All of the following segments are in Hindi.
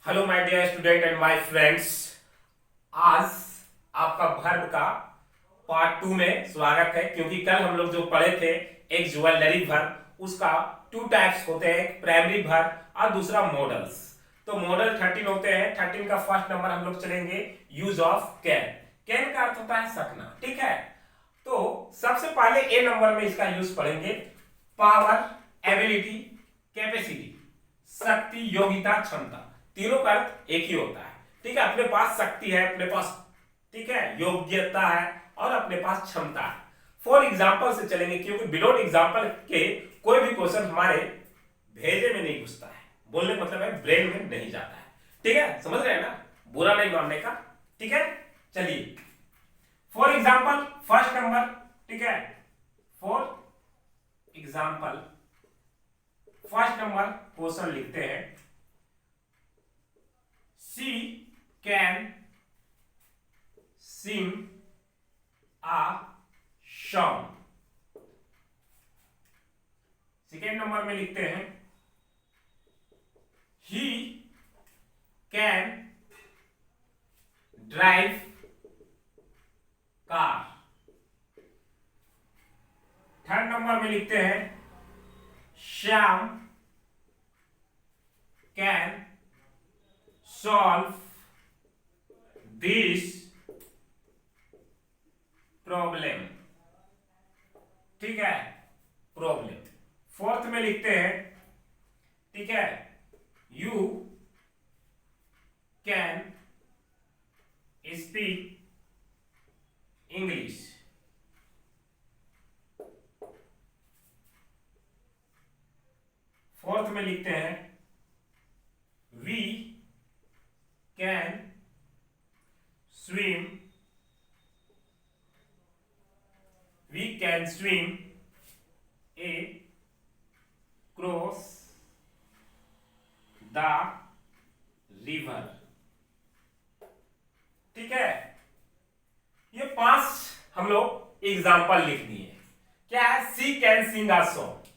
Hello my dear student and my friends. आज आपका वर्ब का पार्ट 2 में स्वागत है, क्योंकि कल हम लोग जो पढ़े थे एक ज्वेलरी वर्ब, उसका 2 टाइप्स होते हैं, एक प्राइमरी वर्ब और दूसरा मॉडल्स। तो मॉडल 13 होते हैं। 13 का फर्स्ट नंबर हम लोग चलेंगे यूज ऑफ कैन। कैन का अर्थ होता है सकना, ठीक है। तो सबसे पहले ए नंबर में इसका यूज पढ़ेंगे। पावर, एबिलिटी, कैपेसिटी, शक्ति, योग्यता, क्षमता, तीनों का अर्थ एक ही होता है, ठीक है। अपने पास शक्ति है, अपने पास, ठीक है, योग्यता है और अपने पास क्षमता है। फॉर एग्जाम्पल से चलेंगे, क्योंकि विदाउट एग्जाम्पल के कोई भी क्वेश्चन हमारे भेजे में नहीं घुसता है। बोलने का मतलब है ब्रेन में नहीं जाता है, ठीक है। समझ रहे हैं ना, बुरा नहीं मानने का, ठीक है। चलिए, फॉर एग्जाम्पल फर्स्ट नंबर, ठीक है। For example first number question लिखते हैं। She can sing a song। Second number में लिखते हैं he can drive car। Third number में लिखते हैं Shyam can solve this problem, ठीक है, प्रॉब्लम। फोर्थ में लिखते हैं, ठीक है, you can speak English. Fourth में लिखते हैं we can swim, we can swim across the river, ठीक है। ये 5 हम लोग एग्जाम्पल लिख दिए। क्या है? सी कैन सिंग अ सॉन्ग,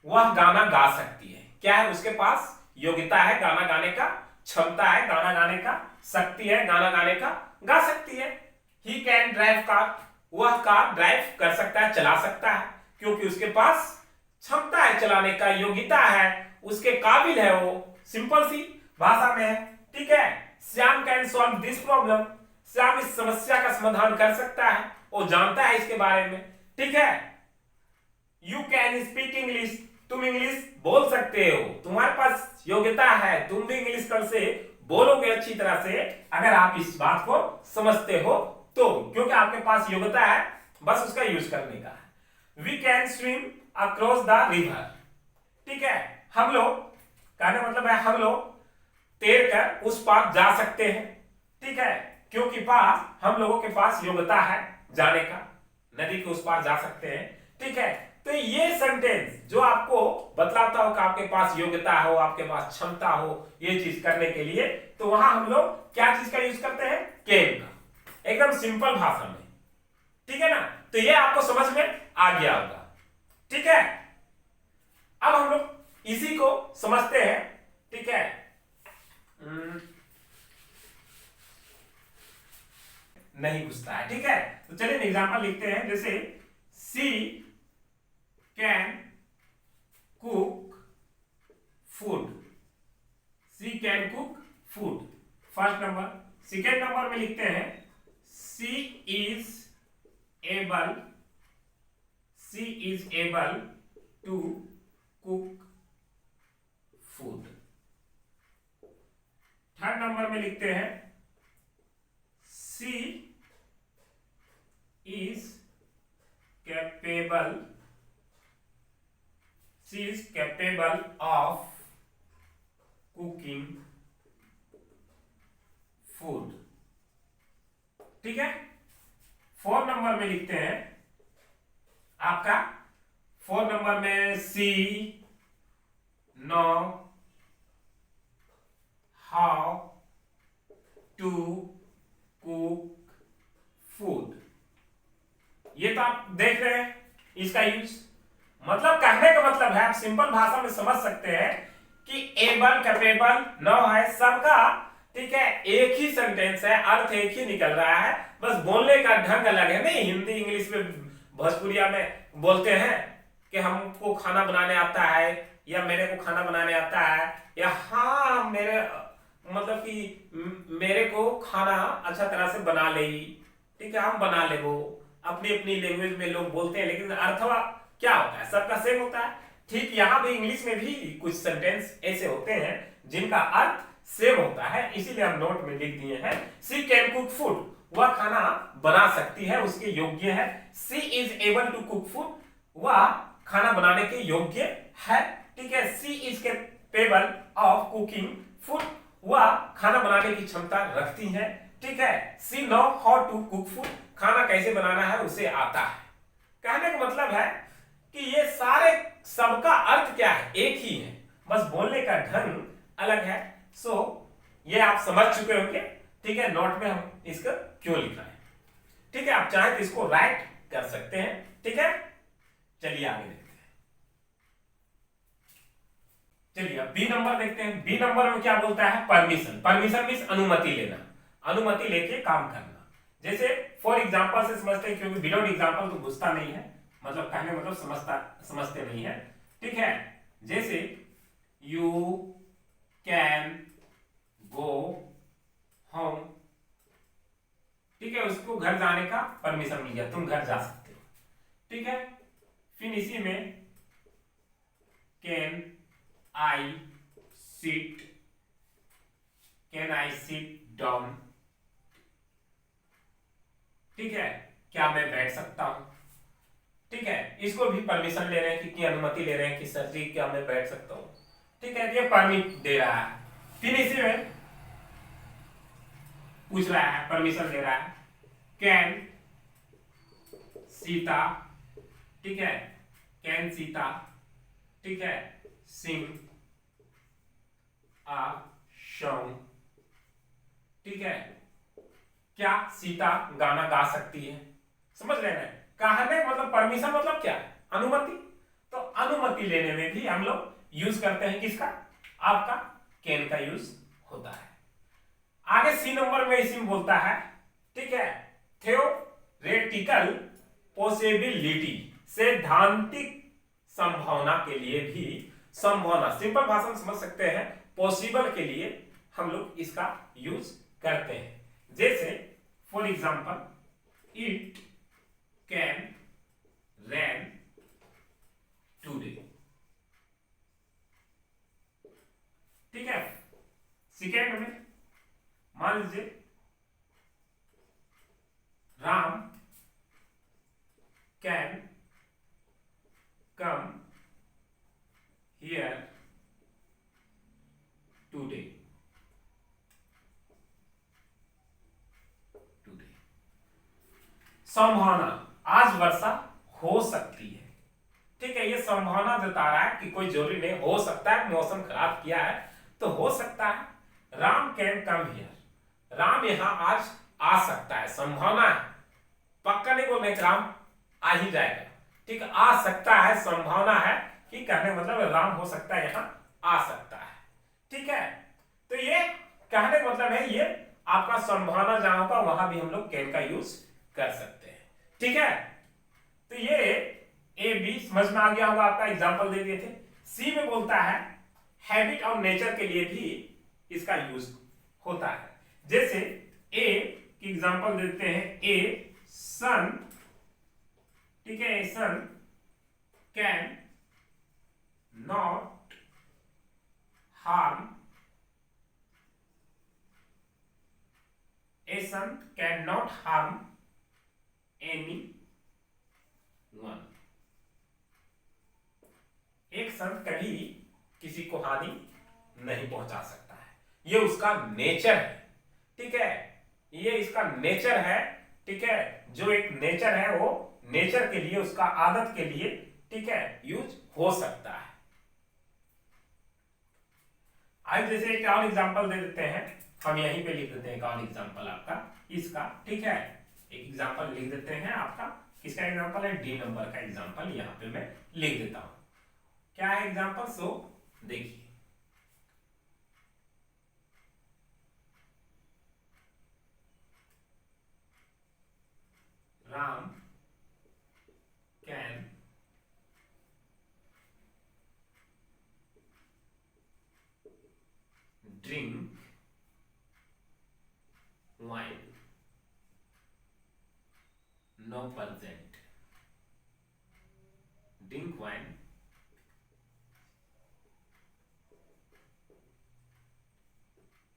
वह गाना गा सकती है। क्या है? उसके पास योग्यता है गाना गाने का, क्षमता है गाना गाने का, शक्ति है गाना गाने का, गा सकती है। ही कैन ड्राइव कार, वह कार ड्राइव कर सकता है, चला सकता है, क्योंकि उसके पास क्षमता है चलाने का, योग्यता है, उसके काबिल है, वो सिंपल सी भाषा में है, ठीक है। Shyam can solve this problem, Shyam इस समस्या का समाधान कर सकता है, वो जानता है इसके बारे में, ठीक है। यू कैन स्पीक इंग्लिश, तुम इंग्लिश बोल सकते हो, तुम्हारे पास योग्यता है, तुम भी इंग्लिश कल से बोलोगे अच्छी तरह से, अगर आप इस बात को समझते हो तो, क्योंकि आपके पास योग्यता है, बस उसका यूज करने का है। We can swim across the river, ठीक है। हम लोग, कहने मतलब है हम लोग तैर कर उस पार जा सकते हैं, ठीक है, क्योंकि पास हम लोगों के पास योग्यता है जाने का, नदी के उस पार जा सकते हैं, ठीक है। तो ये सेंटेंस जो आपको बतलाता हो कि आपके पास योग्यता हो, आपके पास क्षमता हो ये चीज करने के लिए, तो वहां हम लोग क्या चीज का यूज करते हैं? कैन का, एकदम सिंपल भाषा में, ठीक है ना। तो ये आपको समझ में आ गया होगा, ठीक है। अब हम लोग इसी को समझते हैं, ठीक है। नहीं घुसता है, ठीक है। तो चलिए एग्जांपल लिखते हैं, जैसे she can cook food, she can cook food, first number. Second number में लिखते हैं she is able, she is able to cook food. Third number में लिखते हैं she is capable, she is capable of cooking food, ठीक है। 4 नंबर में लिखते हैं आपका, 4 नंबर में she know how to cook food. ये तो आप देख रहे हैं इसका यूज, मतलब कहने का मतलब है, आप सिंपल भाषा में समझ सकते हैं कि एबल कैपेबल नौ है सबका, ठीक है, एक ही सेंटेंस है, अर्थ एक ही निकल रहा है, बस बोलने का ढंग अलग है। नहीं हिंदी इंग्लिश में भोजपुरिया में बोलते हैं कि हमको खाना बनाने आता है, या मेरे को खाना बनाने आता है, या हाँ मेरे मतलब कि मेरे को खाना अच्छा तरह से बना ले, ठीक है, हम बना ले। वो अपनी अपनी लैंग्वेज में लोग बोलते हैं, लेकिन अर्थवा क्या होता है, सबका सेम होता है। ठीक यहाँ भी इंग्लिश में भी कुछ सेंटेंस ऐसे होते हैं जिनका अर्थ सेम होता है, इसीलिए हम नोट में लिख दिए हैं सी कैन कुक फूड, वह खाना बना सकती है, उसके योग्य है। She is able to cook food, वह खाना बनाने के योग्य है, ठीक है। She is capable of cooking food, वह खाना बनाने की क्षमता रखती है, ठीक है। She know how to cook food, खाना कैसे बनाना है उसे आता है। कहने का मतलब है कि ये सारे सबका अर्थ क्या है, एक ही है, बस बोलने का ढंग अलग है। सो ये आप समझ चुके होंगे, ठीक है, नोट में हम इसका क्यों लिखा है, ठीक है। आप चाहें तो इसको राइट कर सकते हैं, ठीक है। चलिए आगे देखते हैं। चलिए अब बी नंबर देखते हैं। बी नंबर में क्या बोलता है, परमिशन। परमिशन मीन्स अनुमति लेना, अनुमति लेके काम करना। जैसे फॉर एग्जांपल से समझते हैं, क्योंकि विदाउट एग्जांपल तो घुसता नहीं है, मतलब कहने मतलब समझते नहीं है, ठीक है। जैसे यू कैन गो होम, ठीक है, उसको घर जाने का परमिशन मिल गया, तुम घर जा सकते हो, ठीक है। फिर इसी में can I sit, can I sit down, ठीक है, क्या मैं बैठ सकता हूं, ठीक है। इसको भी परमिशन ले रहे हैं, कितनी अनुमति ले रहे हैं कि सर जी क्या मैं बैठ सकता हूं, ठीक है, ये परमिट दे रहा है। फिर इसी में पूछ रहा है, परमिशन दे रहा है, कैन सीता, ठीक है, कैन सीता, ठीक है, सिंग आ सॉन्ग, ठीक है, क्या सीता गाना गा सकती है, समझ रहे हैं। कहने मतलब परमिशन मतलब क्या है, अनुमति। तो अनुमति लेने में भी हम लोग यूज करते हैं किसका, आपका कैन का यूज होता है। आगे सी नंबर में इसी में बोलता है, ठीक है, थ्योरेटिकल पॉसिबिलिटी, सैद्धांतिक संभावना के लिए भी, संभावना सिंपल भाषा में समझ सकते हैं, पॉसिबल के लिए हम लोग इसका यूज करते हैं। जैसे for example it can rain today, ठीक है। सेकेंड में मान लीजिए Ram can come here today, संभावना, आज वर्षा हो सकती है, ठीक है। ये संभावना जता रहा है कि कोई जरूरी नहीं, हो सकता है, मौसम खराब किया है तो हो सकता है। Ram can come here, Ram यहां आज आ सकता है, संभावना है, पक्का नहीं बोल रहे राम आ ही जाएगा, ठीक है, आ सकता है, संभावना है कि कहने मतलब राम हो सकता है यहां आ सकता है, ठीक है। तो ये कहने मतलब है, ये आपका संभावना जहां होगा वहां भी हम लोग कैन का यूज कर सकते हैं, ठीक है। तो ये ए बी समझ में आ गया होगा, आपका एग्जांपल दे दिए थे। सी में बोलता है हैबिट और नेचर के लिए भी इसका यूज होता है। जैसे ए की एग्जांपल देते हैं, ए सन, ठीक है, a son cannot harm, a son cannot harm anyone, एक सन कभी किसी को हानि नहीं पहुंचा सकता है, ये उसका नेचर है, ठीक है, ये इसका नेचर है, ठीक है। जो एक नेचर है वो नेचर के लिए, उसका आदत के लिए, ठीक है, यूज हो सकता है। आज जैसे एक और एग्जांपल दे देते हैं, हम यहीं पे लिख देते हैं एक और एग्जांपल आपका इसका, ठीक है, एक एग्जांपल लिख देते हैं आपका, किसका एग्जांपल है, डी नंबर का एग्जांपल यहां पे मैं लिख देता हूं। क्या है एग्जांपल, सो देखिए Ram can drink wine, no present, drink wine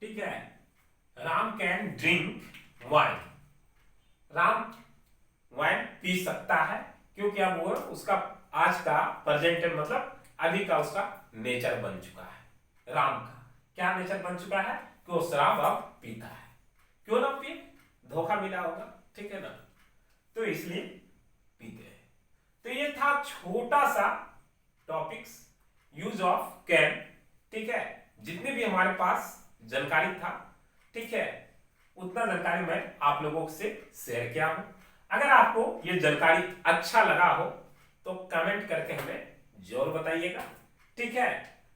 ठीक है। Ram can drink wine, Ram wine पी सकता है क्योंकि अब वो उसका आज का प्रेजेंट मतलब अभी का उसका नेचर बन चुका है। राम का क्या नेचर बन चुका है कि वो शराब अब पीता है। क्यों ना पिए, धोखा मिला होगा, ठीक है ना, तो इसलिए पीते हैं। तो ये था छोटा सा टॉपिक्स यूज ऑफ कैन, ठीक है। जितने भी हमारे पास जानकारी था, ठीक है, उतना जानकारी मैं आप लोगों से शेयर किया हूं। अगर आपको ये जानकारी अच्छा लगा हो तो कमेंट करके हमें जरूर बताइएगा, ठीक है।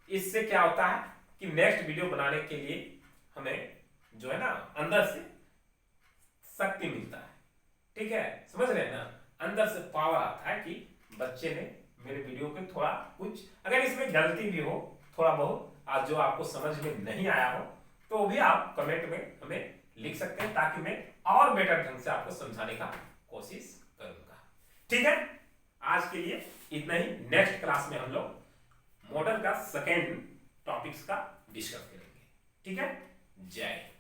इससे क्या होता है कि नेक्स्ट वीडियो बनाने के लिए हमें जो है ना अंदर से शक्ति मिलता है, ठीक है, समझ रहे हैं ना, अंदर से पावर आता है कि बच्चे ने मेरे वीडियो पे थोड़ा कुछ, अगर इसमें गलती भी हो थोड़ा बहुत आज जो आपको समझ में नहीं आया हो तो वो भी आप कमेंट में हमें लिख सकते हैं ताकि मैं और बेटर ढंग से आपको समझाने का कोशिश करूंगा, ठीक है। आज के लिए इतना ही। नेक्स्ट क्लास में हम लोग मॉडल का सेकेंड टॉपिक्स का डिस्कस करेंगे, ठीक है। जय हिंद।